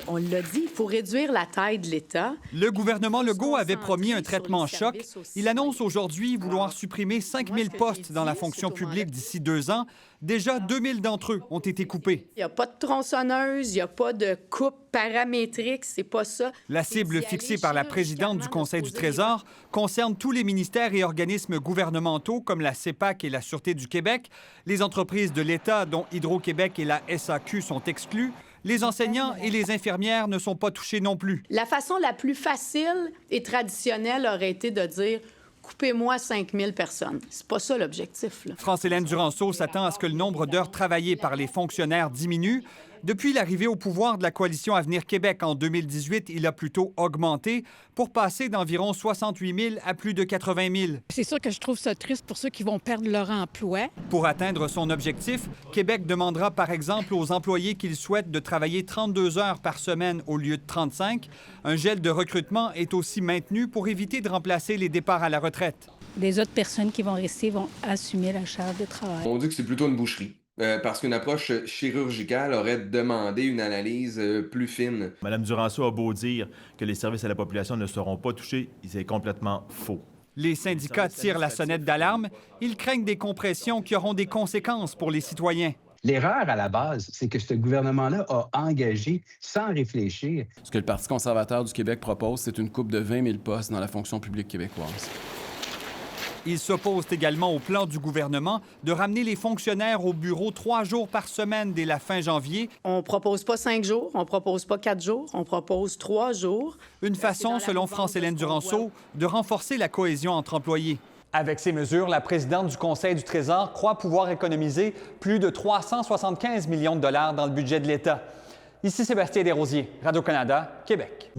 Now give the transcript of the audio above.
On l'a dit, il faut réduire la taille de l'État. Le gouvernement Legault avait promis un traitement choc. Il annonce aujourd'hui vouloir supprimer 5 000 postes dans la fonction publique d'ici 2 ans. Déjà, 2 000 d'entre eux ont été coupés. Il n'y a pas de tronçonneuse, il n'y a pas de coupe paramétrique, c'est pas ça. La cible fixée par la présidente du Conseil du Trésor concerne tous les ministères et organismes gouvernementaux comme la CEPAC et la Sûreté du Québec. Les entreprises de l'État, dont Hydro-Québec et la SAQ, sont exclues. Les enseignants et les infirmières ne sont pas touchés non plus. La façon la plus facile et traditionnelle aurait été de dire « coupez-moi 5 000 personnes ». C'est pas ça l'objectif, là. France-Hélène Duranceau s'attend à ce que le nombre d'heures travaillées par les fonctionnaires diminue. Depuis l'arrivée au pouvoir de la coalition Avenir Québec en 2018, il a plutôt augmenté pour passer d'environ 68 000 à plus de 80 000. C'est sûr que je trouve ça triste pour ceux qui vont perdre leur emploi. Pour atteindre son objectif, Québec demandera par exemple aux employés qu'ils souhaitent de travailler 32 heures par semaine au lieu de 35. Un gel de recrutement est aussi maintenu pour éviter de remplacer les départs à la retraite. Les autres personnes qui vont rester vont assumer la charge de travail. On dit que c'est plutôt une boucherie. Parce qu'une approche chirurgicale aurait demandé une analyse plus fine. Mme Duranceau a beau dire que les services à la population ne seront pas touchés, c'est complètement faux. Les syndicats tirent la sonnette d'alarme. Ils craignent des compressions qui auront des conséquences pour les citoyens. L'erreur à la base, c'est que ce gouvernement-là a engagé sans réfléchir. Ce que le Parti conservateur du Québec propose, c'est une coupe de 20 000 postes dans la fonction publique québécoise. Ils s'opposent également au plan du gouvernement de ramener les fonctionnaires au bureau 3 jours par semaine dès la fin janvier. On propose pas 5 jours, on propose pas 4 jours, on propose 3 jours. Une façon, selon France-Hélène Duranceau, de renforcer la cohésion entre employés. Avec ces mesures, la présidente du Conseil du Trésor croit pouvoir économiser plus de 375 millions de dollars dans le budget de l'État. Ici Sébastien Desrosiers, Radio-Canada, Québec.